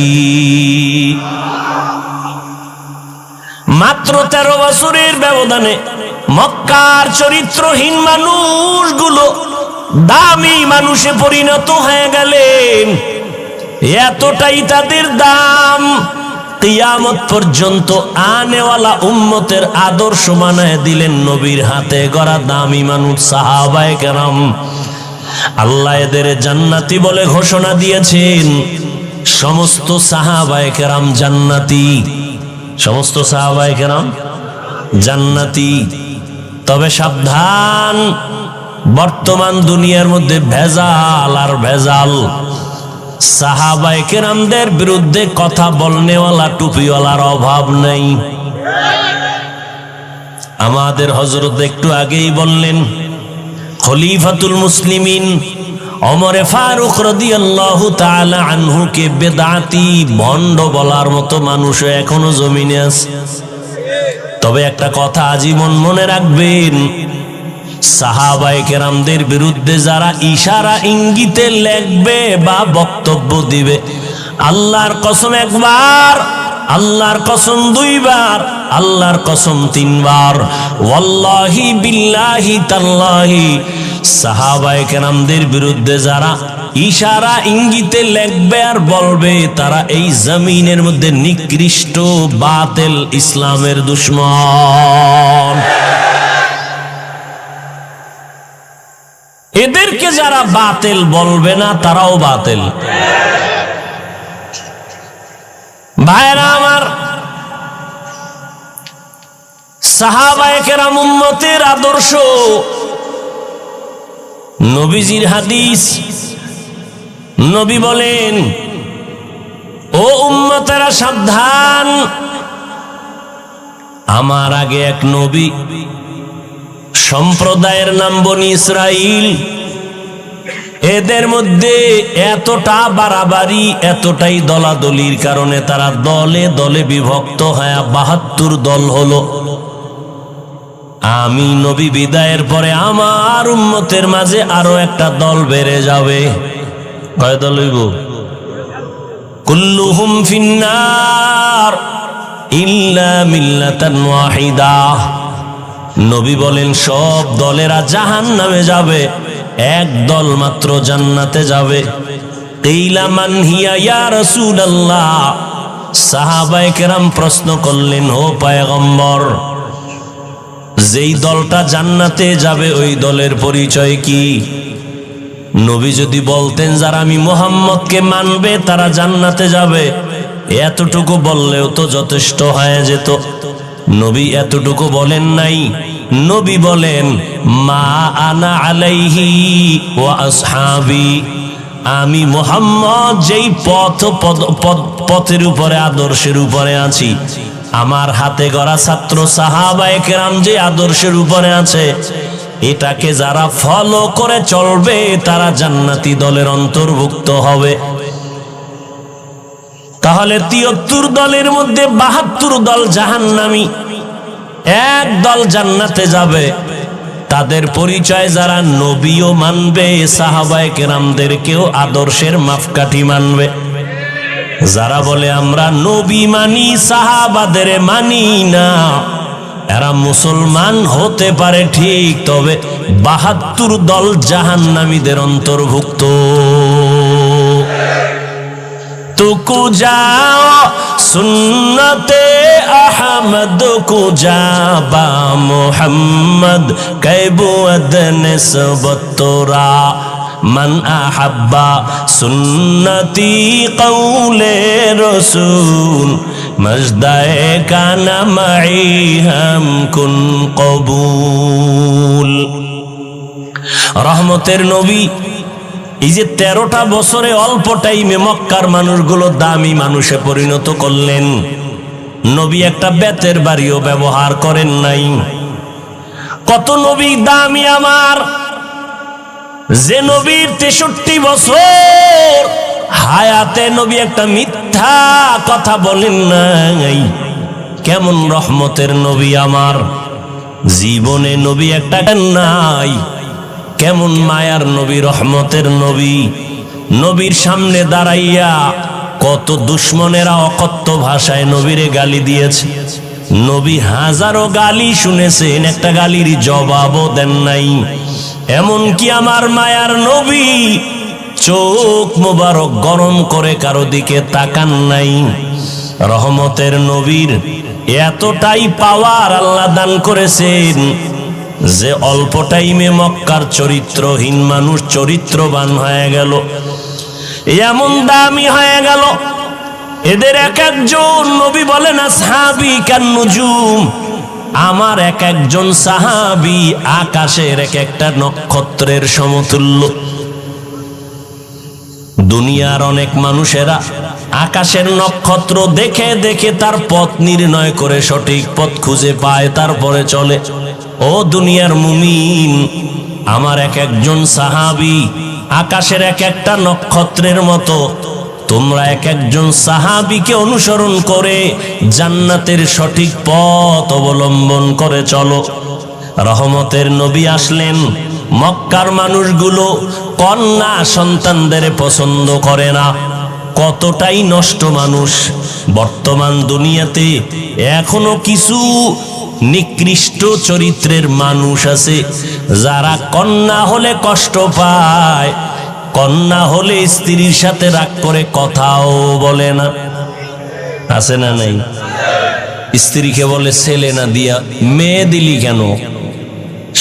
মাত্র 13 বছরের ব্যবধানে মক্কার চরিত্রহীন মানুষগুলো দামি মানুষে পরিণত হয়ে গেলেন। এতটাই তাদের দাম, কিয়ামত পর্যন্ত আনেওয়ালা উম্মতের আদর্শ বানায় দিলেন নবীর হাতে গড়া দামি মানুষ সাহাবায়ে কেরাম। আল্লাহ এদের জান্নাতি বলে ঘোষণা দিয়েছেন। সমস্ত সাহাবায়ে কেরাম জান্নাতি, সমস্ত সাহাবায়ে কেরাম জান্নাতি। তবে সাবধান, বর্তমান দুনিয়ার মধ্যে ভেজাল আর ভেজাল। সাহাবায়ে কেরামদের বিরুদ্ধে কথা বলনেওয়ালা টুপিওয়ালার অভাব নেই। আমাদের হযরত একটু আগেই বললেন, খলিফাতুল মুসলিমিন ওমর ফারুক রাদিয়াল্লাহু তাআলা আনহুকে বেদাতি ভণ্ড বলার মতো মানুষ এখনো জমিনে আছে। তবে একটা কথা আজীবন মনে রাখবেন, সাহাবায়ে কেরামদের বিরুদ্ধে যারা ইশারা ইঙ্গিতে লেখবে বা বক্তব্য দিবে, আল্লাহর কসম একবার, আল্লাহর কসম দুইবার, আল্লাহর কসম তিনবার, ওয়াল্লাহি বিল্লাহি তাল্লাহি, সাহাবায়ে কেরামদের বিরুদ্ধে যারা ইশারা ইঙ্গিতে লেখবে আর বলবে, তারা এই জমিনের মধ্যে নিকৃষ্ট বাতিল ইসলামের দুশমন। এদেরকে যারা বাতিল বলবে না, তারাও বাতিল। ভাইরা আমার, সাহাবায়ে কেরাম উম্মতের আদর্শ, নবীজির হাদিস। নবী বলেন, ও উম্মতেরা সাবধান, আমার আগে এক নবী, সম্প্রদায়ের নাম বনি ইসরাইল, এদের মধ্যে এতটা বাড়াবাড়ি, এতটাই দলাদলির কারণে তারা দলে দলে বিভক্ত হয়ে ৭২ দল হলো। আমি নবী বিদায়ের পরে আমার উম্মতের মাঝে আরো একটা দল বেড়ে যাবে। কয় দল হইব? কুল্লুহুম ফিন্নার ইল্লা মিল্লাতান ওয়াহিদা। নবী বলেন, সব দলেরা জাহান্নামে যাবে, এক দল মাত্র জান্নাতে যাবে। কিলা মান হিয়া ইয়া রাসূলুল্লাহ। সাহাবায়ে কেরাম প্রশ্ন করলেন, ও পয়গম্বর, যেই দলটা জান্নাতে যাবে ওই দলের পরিচয় কি? নবী যদি বলতেন, যারা আমি মুহাম্মদকে মানবে তারা জান্নাতে যাবে, এতটুকু বললেও তো যথেষ্ট হয়ে যেত। নবী এতটুকু বলেন নাই। নবী বলেন, মা আনা আলাইহি ওয়া আসহাবি, আমি মুহাম্মদ যেই পথের উপরে, আদর্শের উপরে আছি, আমার হাতে গড়া ছাত্র সাহাবায়ে কেরাম যে আদর্শের উপরে আছে, এটাকে যারা ফলো করে চলবে তারা জান্নাতি দলের অন্তর্ভুক্ত হবে। তাহলে ৭৩ দলের মধ্যে ৭২ দল জাহান্নামী, এক দল জান্নাতে যাবে। তাদের পরিচয়, যারা নবীও মানবে, সাহাবায়ে কেরামদেরকেও আদর্শের মাপকাঠি মানবে। যারা বলে আমরা নবী মানি, সাহাবাদের মানি না, এরা মুসলমান হতে পারে ঠিক, তবে ৭২ দল জাহান্নামীদের অন্তর্ভুক্ত। তুকু যাও সুন্নতে আহমদ কুজা বা মুহাম্মদ কাইবু আদনসবতরা মান আহাব্বা সুন্নতি কৌলে রসুল মজদায়ে কানা মাই হাম কুন কবুল। রহমতের নবী এই যে 13টা বছরে অল্প টাইমে মক্কার মানুষগুলো দামি মানুষে পরিণত করলেন। নবী একটা বেতের বাড়িও ব্যবহার করেন নাই। কত নবী দামি আমার, যে নবীর 63 বছর হায়াতে নবী একটা মিথ্যা কথা বলেন নাই। কেমন রহমতের নবী আমার, জীবনে নবী একটা নাই। কেমন মায়ার নবী, রহমতের নবী। নবীর সামনে দাঁড়াইয়া কত দুশ্মনেরা অকথ্য ভাষায় নবীরে গালি দিয়েছে। নবী হাজারো গালি শুনেছেন, একটা গালির জবাবও দেন নাই। এমনকি আমার মায়ার নবী চোখ মোবারক গরম করে কারো দিকে তাকান নাই। রহমতের নবীর এতটাই পাওয়ার আল্লাহ দান করেছেন যে অল্প টাইমে মক্কার চরিত্রহীন মানুষ চরিত্রবান হয়ে গেল। এমন দামি হয়ে গেল, এদের এক একজন নবী বলেন আসহাবী কান্নুজুম, আমার এক একজন সাহাবী আকাশের এক একটা নক্ষত্রের সমতুল্য। দুনিয়ার অনেক মানুষেরা আকাশের নক্ষত্র দেখে দেখে তার পথ নির্ণয় করে সঠিক পথ খুঁজে পায়, তারপরে চলে। ও দুনিয়ার মুমিন, আমার এক একজন সাহাবী আকাশের এক একটা নক্ষত্রের মতো। তোমরা এক একজন সাহাবীকে অনুসরণ করে জান্নাতের সঠিক পথ অবলম্বন করে চলো। রহমতের নবী আসলেন, মক্কার মানুষগুলো কন্যা সন্তানদের পছন্দ করে না। কতটাই নষ্ট মানুষ বর্তমান দুনিয়াতে। এখনো কিছু নিকৃষ্ট চরিত্রের মানুষ আছে যারা কন্যা হলে কষ্ট পায়, কন্যা হলে স্ত্রীর সাথে রাগ করে কথাও বলে না। আছে না নাই? স্ত্রীকে বলে ছেলে না দিয়া মেয়ে দিলি কেন?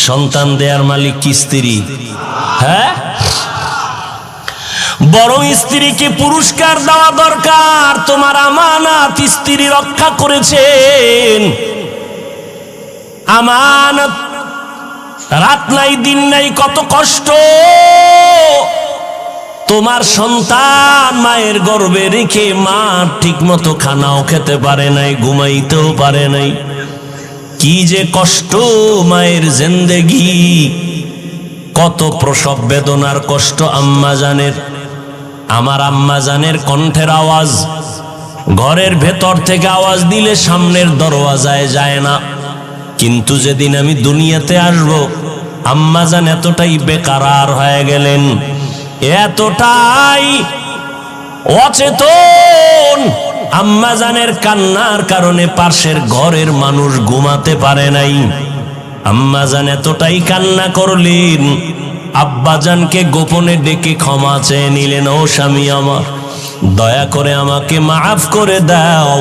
সন্তান দেয়ার মালিক কি স্ত্রী? হ্যাঁ, বরং স্ত্রীকে পুরস্কার দেওয়া দরকার। তোমার আমানত স্ত্রী রক্ষা করেছেন, আমানত। রাত নাই দিন নাই কত কষ্ট। তোমার সন্তান মায়ের গর্ভে রেখে মা ঠিক মতো খানাও খেতে পারে নাই, ঘুমাইতেও পারে নাই। কি যে কষ্ট মায়ের জিন্দেগি, কত প্রসব বেদনার কষ্ট আম্মা জানের। আমার আম্মা জানের কণ্ঠের আওয়াজ ঘরের ভেতর থেকে আওয়াজ দিলে সামনের দরওয়াজায় যায় না। কিন্তু যেদিন আমি দুনিয়াতে আসব, আম্মা জান এতটাই বেকারার হয়ে গেলেন, এতটাই অচেতন, আম্মা জানের কান্নার কারণে পাশের ঘরের মানুষ ঘুমাতে পারে নাই। আম্মা জান এতটাই কান্না করলেন, আব্বাজানকে গোপনে ডেকে ক্ষমা চেয়ে নিলেন, ও স্বামী আমার, দয়া করে আমাকে মাফ করে দাও।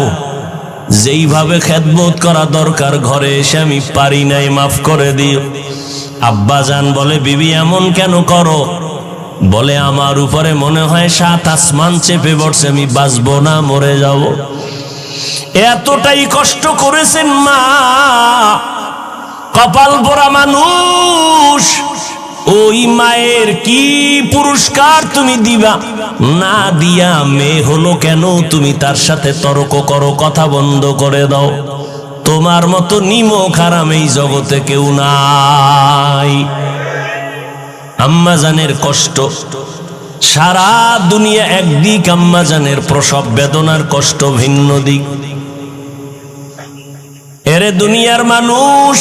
যেইভাবে খেদমত করা দরকার ঘরে এসে আমি পারি নাই, মাফ করে দিও। আব্বাজান বলে, বিবি এমন কেন করো? বলে, আমার উপরে মনে হয় 7 আসমান চেপে পড়ছে, আমি বাঁচবো না, মরে যাব। এতটাই কষ্ট করেছেন মা, কপাল পোড়া মানুষ। ওই মায়ের কি পুরস্কার তুমি দিবা? না দিয়া মেয়ে হলো কেন তুমি তার সাথে তর্ক করো, কথা বন্ধ করে দাও। তোমার মতো নিমক হারাম এই জগতে কেউ নাই। আম্মা জানের কষ্ট সারা দুনিয়া একদিক, আম্মা জানের প্রসব বেদনার কষ্ট ভিন্ন দিক। এরে দুনিয়ার মানুষ,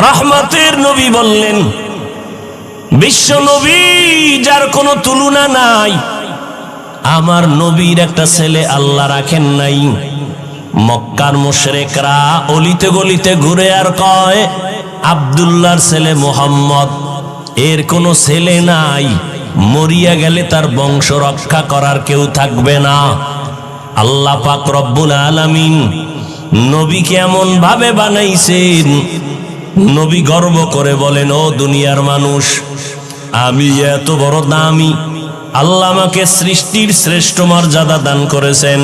রহমতের নবী বললেন, বিশ্ব নবী যার কোনো তুলনা নাই, আমার নবীর একটা ছেলে আল্লাহ রাখেন নাই। মক্কার মুশরিকরা অলিতে গলিতে ঘুরে আর কয়, আব্দুল্লাহর ছেলে মুহাম্মদ, এর কোনো ছেলে নাই, মরিয়া গেলে তার বংশ রক্ষা করার কেউ থাকবে না। আল্লাহ পাক রব্বুল আলামিন নবীকে এমন ভাবে বানাইছেন, নবী গর্ব করে বলেন, ও দুনিয়ার মানুষ, আমি এত বড় দামি, আল্লাহ আমাকে সৃষ্টির শ্রেষ্ঠ মর্যাদা দান করেছেন।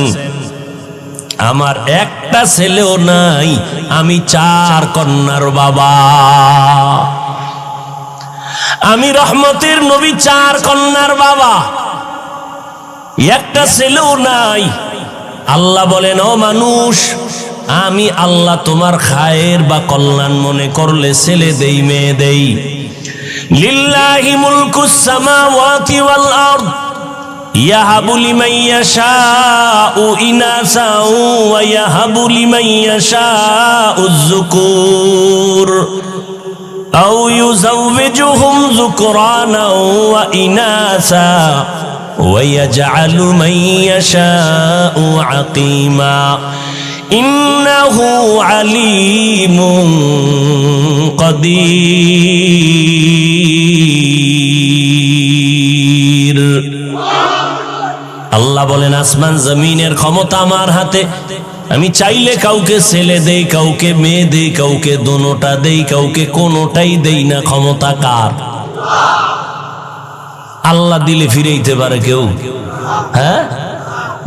আমার একটা ছেলেও নাই, আমি 4 কন্যার বাবা। আমি রহমতের নবী 4 কন্যার বাবা, একটা ছেলেও নাই। আল্লাহ বলেন, ও মানুষ, আমি আল্লাহ তোমার খায়ের বা কল্যাণ মনে করলে ছেলে দেই, মেয়ে দেই। লিল্লাহি মুলকুস সামাওয়াতি ওয়াল আরদ ইয়াহাবু লিমান ইয়াশাউ ইনাসা ওয়া ইয়াহাবু লিমান ইয়াশাউ যুকুর আও ইউযাওবিজুহুম যুকরানা ওয়া ইনাসা ওয়া ইয়াজআলু মান ইয়াশাউ আকিমা ইন্নাহু আলিমুন কাদির। আল্লাহ বলেন, আসমান জমিনের ক্ষমতা আমার হাতে। আমি চাইলে কাউকে ছেলে দেই, কাউকে মেয়ে দেই, কাউকে দোনোটা দেই, কাউকে কোনোটাই দেই না। ক্ষমতা কার? আল্লাহ দিলে ফিরাইতে পারে কেউ? হ্যাঁ,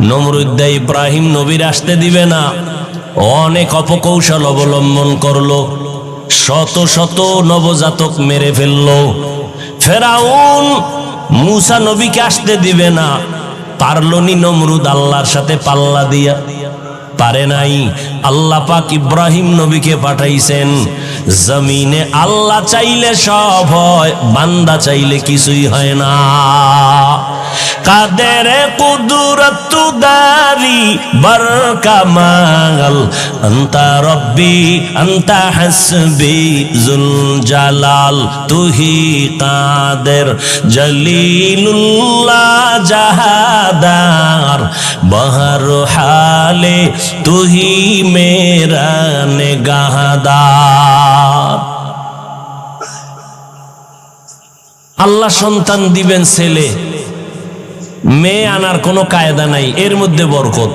নমরুদ ইব্রাহিম নবীর আসতে দিবে না, অনেক অপকৌশল অবলম্বন করলো, শত শত নবজাতক মেরে ফেললো। ফেরাউন মুসা নবীকে আসতে দিবে না, পারলনি নমরুদ আল্লাহর সাথে পাল্লা দিয়া? পারে নাই। আল্লাহ পাক ইব্রাহিম নবীকে পাঠাইছেন। জমিনে আল্লাহ চাইলে সব হয়, বান্দা চাইলে কিছুই হয় না। কাদের কুদরত দারি বার কামাল, আনতা রব্বি আনতা হাসবি জুল জালাল, তুহি কাদের জলিলুল্লাহ জাহাদার, বহর হালে তুহি মেরা নেগাহদার। আল্লাহ সন্তান দিবেন ছেলে, মেয়ে আনার কোনো কায়দা নাই, এর মধ্যে বরকত।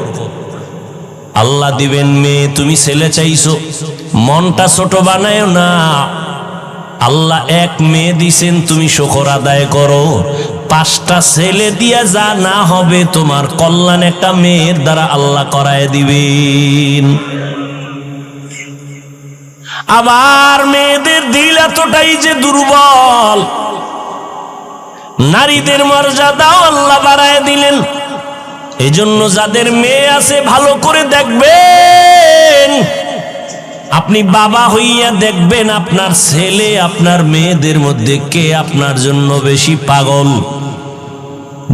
আল্লাহ দিবেন মেয়ে, তুমি ছেলে চাইছো, মনটা ছোট বানায় না। আল্লাহ এক মেয়ে দিছেন, তুমি শুকর আদায় করো। 5টা ছেলে দিয়া যা না হবে, তোমার কল্যাণ একটা মেয়ের দ্বারা আল্লাহ করায় দিবেন। আবার মেয়েদের দিল এতটাই যে দুর্বল, নারীদের মর্যাদাও আল্লাহ বাড়ায় দিলেন। এজন্য যাদের মেয়ে আছে ভালো করে দেখবেন। আপনি বাবা হইয়া দেখবেন আপনার ছেলে আপনার মেয়েদের মধ্যে কে আপনার জন্য বেশি পাগল।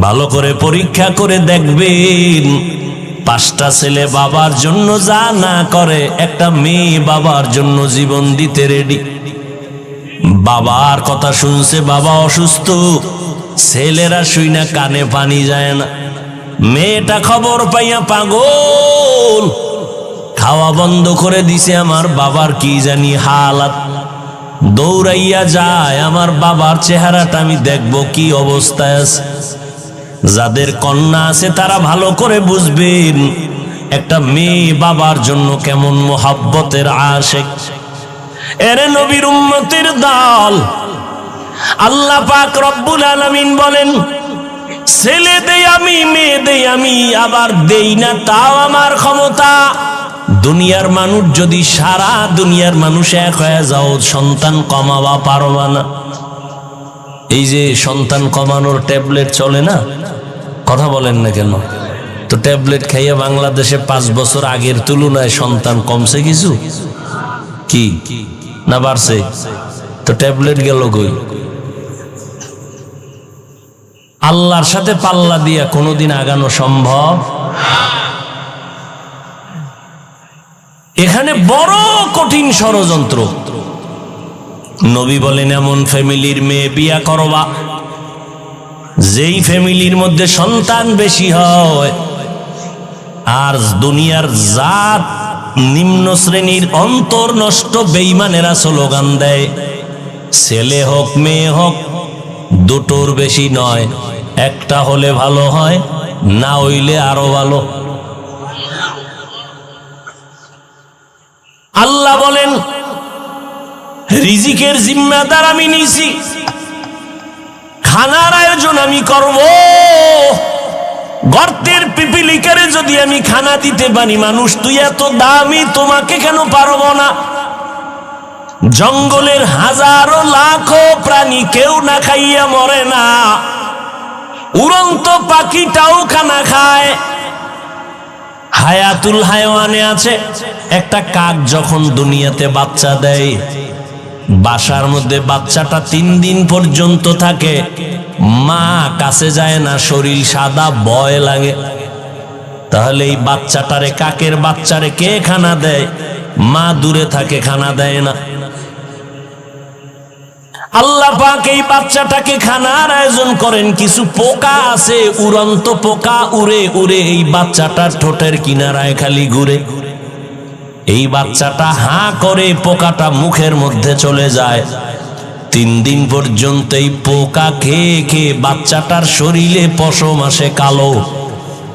ভালো করে পরীক্ষা করে দেখবেন। 5টা ছেলে বাবার জন্য যা না করে, একটা মেয়ে বাবার জন্য জীবন দিতে রেডি। বাবার কথা শুনছে, বাবা অসুস্থ, ছেলেরা শুইনা কানে পানি যায় না। মেয়েটা খবর পাইয়া পাগল, খাওয়া বন্ধ করে দিছে, আমার বাবার কি জানি হালাত। দৌড়াইয়া যায়, আমার বাবার চেহারাটা আমি দেখবো কি অবস্থায় আছে। যাদের কন্যা আছে তারা ভালো করে বুঝবেন একটা মেয়ে বাবার জন্য কেমন মোহাব্বতের আশিক। এরে নবীর উম্মতের দল, আল্লাহ পাক রব্বুল আলামিন বলেন, ছেলে দেই আমি, মেয়ে দেই আমি, আবার দেই না তাও আমার ক্ষমতা। দুনিয়ার মানুষ যদি সারা দুনিয়ার মানুষ এক হয়ে যাও, সন্তান কমাবা পারবা না। এই যে সন্তান কমানোর ট্যাবলেট চলে না, কথা বলেন না কেন? তো ট্যাবলেট খাইয়া বাংলাদেশে 5 বছর আগের তুলনায় সন্তান কমছে কিছু কি না বাড়ছে? তো ট্যাবলেট গেল কই? আল্লাহর সাথে পাল্লা দিয়া কোনোদিন আগানো সম্ভব? এখানে বড় কঠিন ষড়যন্ত্র। নবী বলেন, এমন ফ্যামিলির মেয়ে বিয়া করবা যেই ফ্যামিলির মধ্যে সন্তান বেশি হয়, আর দুনিয়ার জাত নিম্ন শ্রেণীর অন্তর নষ্ট বেঈমানেরা স্লোগান দেয়, ছেলে হোক মেয়ে হোক দুটোর বেশি নয়, একটা হলে ভালো হয়, না হইলে আরো ভালো। আল্লাহ বলেন, রিজিকের জিম্মাদার আমি নিছি, খানার আয়োজন আমি করব। গর্তের পিপিলিকারে যদি আমি খানা দিতে পারি, মানুষ তুই এত দামি, তোমাকে কেন পারবো না? জঙ্গলের হাজারো লাখো প্রাণী কেউ না খাইয়া মরে না, উড়ন্ত পাখিটাও খানা খায়। হায়াতুল হায়ওয়ানে আছে, একটা কাক যখন দুনিয়াতে বাচ্চা দেয়, বাসার মধ্যে বাচ্চাটা 3 দিন পর্যন্ত থাকে, মা কাছে যায় না, শরীর সাদা, ভয় লাগে। তাহলে এই বাচ্চাটারে, কাকের বাচ্চারে কে খানা দেয়? মা দূরে থাকে, খানা দেয় না। আল্লাহ পাক এই বাচ্চাটাকে খানার আয়োজন করেন। কিছু পোকা আছে, উড়ন্ত পোকা, উড়ে উড়ে এই বাচ্চাটার ঠোঁটের কিনারায় খালি ঘুরে। এই বাচ্চাটা হাঁ করে, পোকাটা মুখের মধ্যে চলে যায়। 3 দিন পর্যন্ত এই পোকা খেয়ে খেয়ে বাচ্চাটার শরীরে পশম আসে কালো।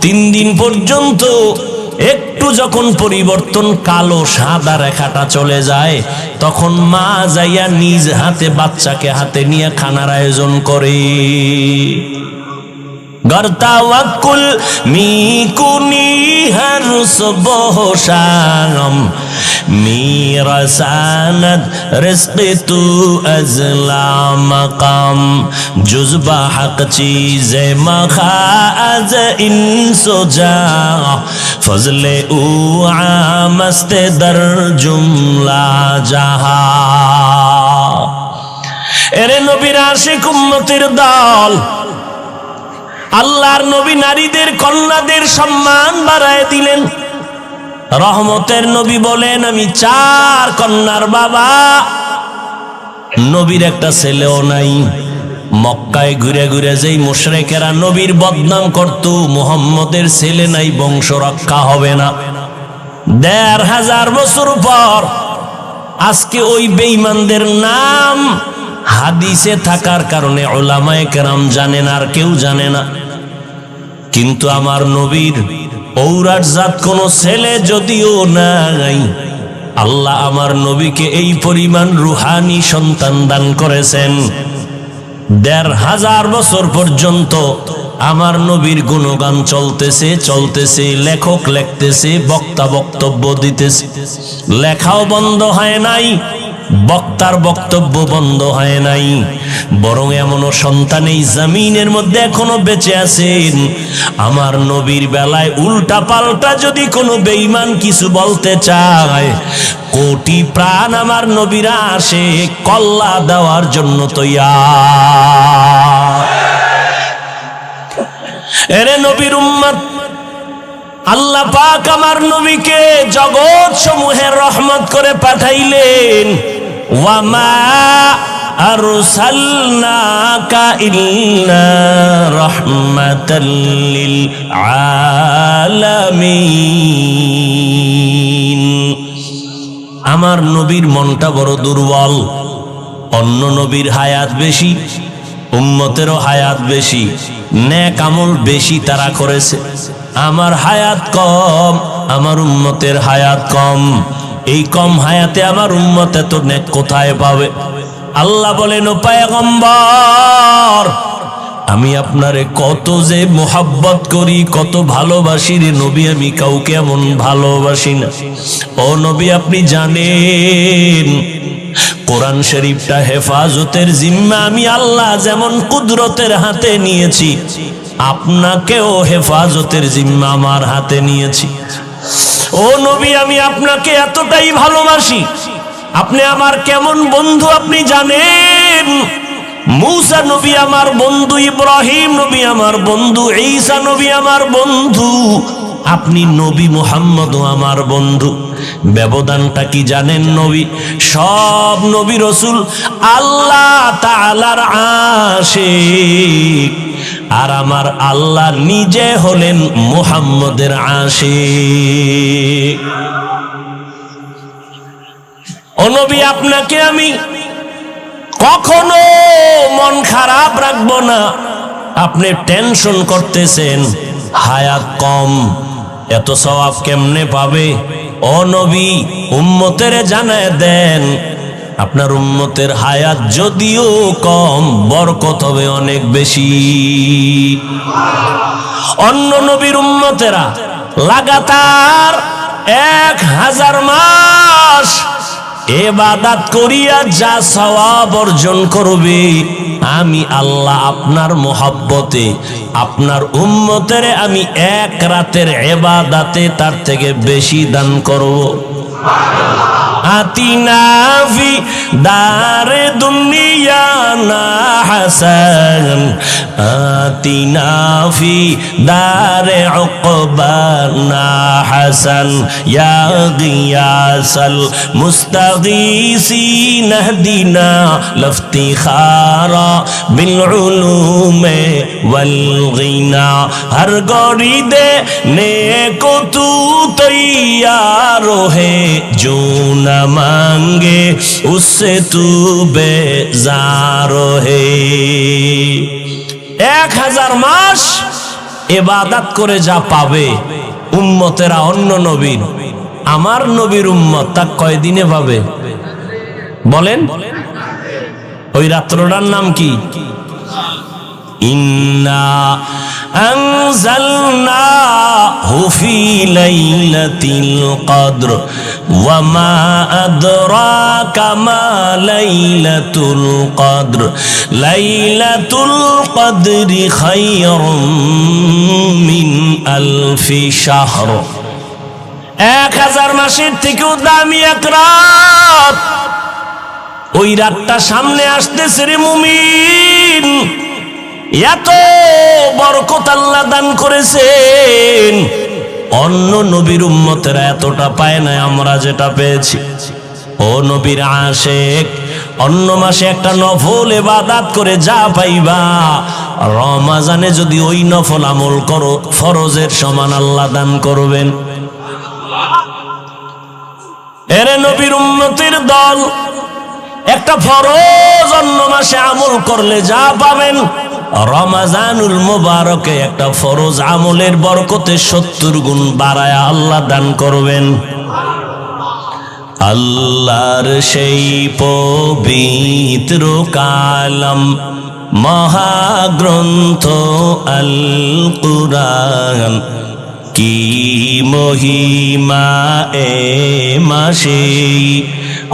3 দিন পর্যন্ত একটু যখন পরিবর্তন, কালো সাদা রেখাটা চলে যায়, তখন মা যাইয়া নিজ হাতে বাচ্চাকে হাতে নিয়ে খানার আয়োজন করে। গর্তাওয়াকুল মিকুনি হর সুবহ শাম মিরাসানাত রিজক তু আজলা মাকাম জুজবা হক চীজে মখাজ ইনসুজা ফজলে উ আমস্তে দর জুমলা জাহা। এরে নবীর আশিক উম্মতের দল, আল্লাহর নবী নারীদের কন্যাদের সম্মান বাড়ায় দিলেন। রহমতের নবী বলেন, আমি 4 কন্যার বাবা। নবীর একটা ছেলেও নাই। মক্কায় ঘুরে ঘুরে যেই মুশরিকেরা নবীর বদনাম করত, মুহাম্মদের ছেলে নাই, বংশ রক্ষা হবে না। 1500 বছর পর আজকে ওই বেঈমানদের নাম হাদিসে থাকার কারণে উলামায়ে কেরাম জানেন, আর কেউ জানে না। কিন্তু আমার নবীর ঔরাট জাত কোন ছেলে যদিও নাই, আল্লাহ আমার নবীকে এই পরিমাণ রুহানি সন্তান দান করেছেন। 1500 বছর পর্যন্ত আমার নবীর গুণগান চলতেছে চলতেছে, লেখক লিখতেছে, বক্তা বক্তব্য দিতেছে, লেখাও বন্ধ হয় নাই, বক্তার বক্তব্য বন্ধ হয় নাই। বরং এমনও সন্তান এই জমিনের মধ্যে এখনো বেঁচে আছেন। আমার নবীর বেলায় উল্টা পাল্টা যদি কোনো বেঈমান কিছু বলতে চায়, কোটি প্রাণ আমার নবীরা আসে কল্লা দেওয়ার জন্য তৈয়ার। এরে নবীর উম্মত, আল্লাহ পাক আমার নবীকে জগৎ সমূহের রহমত করে পাঠাইলেন। ওয়ামা আরসালনাকা ইল্লা রাহমাতাল লিল আলামিন। আমার নবীর মনটা বড় দুর্বল। অন্য নবীর হায়াত বেশি, উম্মতেরও হায়াত বেশি, নেক আমল বেশি তারা করেছে। আমার হায়াত কম, আমার উম্মতের হায়াত কম। এই কম হায়াতে আমার উম্মত এত নেক কোথায় পাবে? আল্লাহ বলেন, ও পয়গম্বর, আমি আপনারে কত যে মোহাব্বত করি, কত ভালোবাসি রে নবী, আমি কাউকে এমন ভালোবাসি না। ও নবী, আপনি জানেন কোরআন শরীফটা হেফাজতের জিম্মা আমি আল্লাহ যেমন কুদরতের হাতে নিয়েছি, আপনাকেও হেফাজতের জিম্মা আমার হাতে নিয়েছি। ও নবী, আমি আপনাকে এতটাই ভালোবাসি, আপনি আমার কেমন বন্ধু আপনি জানেন। মূসা নবী আমার বন্ধু, ইব্রাহিম নবী আমার বন্ধু, ঈসা নবী আমার বন্ধু, আপনি নবী মুহাম্মদও আমার বন্ধু। ব্যবধানটা কি জানেন? নবী, সব নবী রাসূল আল্লাহ তাআলার আশিক, আর আমার আল্লাহ নিজে হলেন মুহাম্মদের আশিক। ও নবী, আপনাকে আমি কখনো মন খারাপ রাখবো না। আপনি টেনশন করতেছেন, হায়াত কম, এত সওয়াব কেমনে পাবে? ও নবী, উম্মতের জানায় দেন, আপনার উম্মতের হায়াত যদিও কম, বরকত হবে অনেক বেশি। অন্য নবীর উম্মতেরা লাগাতার 1000 মাস ইবাদত করিয়া যা সওয়াব অর্জন করবে, আমি আল্লাহ আপনার মোহাব্বতে আপনার উম্মতের আমি 1 রাতের ইবাদতে তার থেকে বেশি দান করব। আতিনা ফি দারে দুনিয়া না হাসান, আতিনা ফি দারে উকবা না হাসান, ইয়া গিয়াসাল মুস্তাগীসিন ইহদিনা লফতিখারা বিল উলুমে ওয়াল গিনা। হর গড়ি দে নেকো তু তৈয়ার হে, जो न मांगे उससे तू बेजार है। 1000 মাস ইবাদত করে যা পাবে, উম্মতেরা অন্য নবীর, আমার নবীর উম্মত তা কয়দিনে পাবে বলেন? ওই রাত্রটার নাম কি? ইন্না আনজালনাহু ফি লাইলাতিল কদর ওয়া মা আদরাকা মা লাইলাতুল কদর লাইলাতুল কদরি খায়রুম মিন আলফি শাহর। 1000 মাসের থেকেও দামি এক রাত। ওই রাতটা সামনে আসতেছে রে মুমিন, এত বরকত আল্লাহ দান করেছেন, অন্য নবীর উম্মতেরা এতটা পায় না আমরা যেটা পেয়েছি। ও নবীর আশিক, অন্য মাসে একটা নফল ইবাদত করে যা পাইবা, রমজানে যদি ওই নফল আমল করো ফরজের সমান আল্লাহ দান করবেন। এরে নবীর উম্মতের দল, একটা ফরজ অন্য মাসে আমল করলে যা পাবেন, রমজানুল মুবারকে একটা ফরজ আমলের বরকতে 70 গুণ বাড়ায়া আল্লাহ দান করবেন। আল্লাহর সেই পবিত্র কালাম মহাগ্রন্থ আল কুরআন, কি মহিমা এ মাসে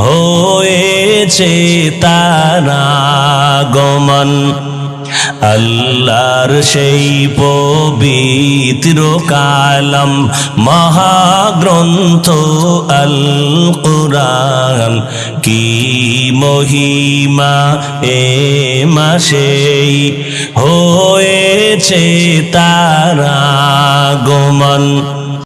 হয়েছে তার আগমন। আল্লাহর সেই পবিত্র কালাম মহাগ্রন্থ আল কুরআন, কি মহিমা এ মাসে হয়েছে তার আগমন।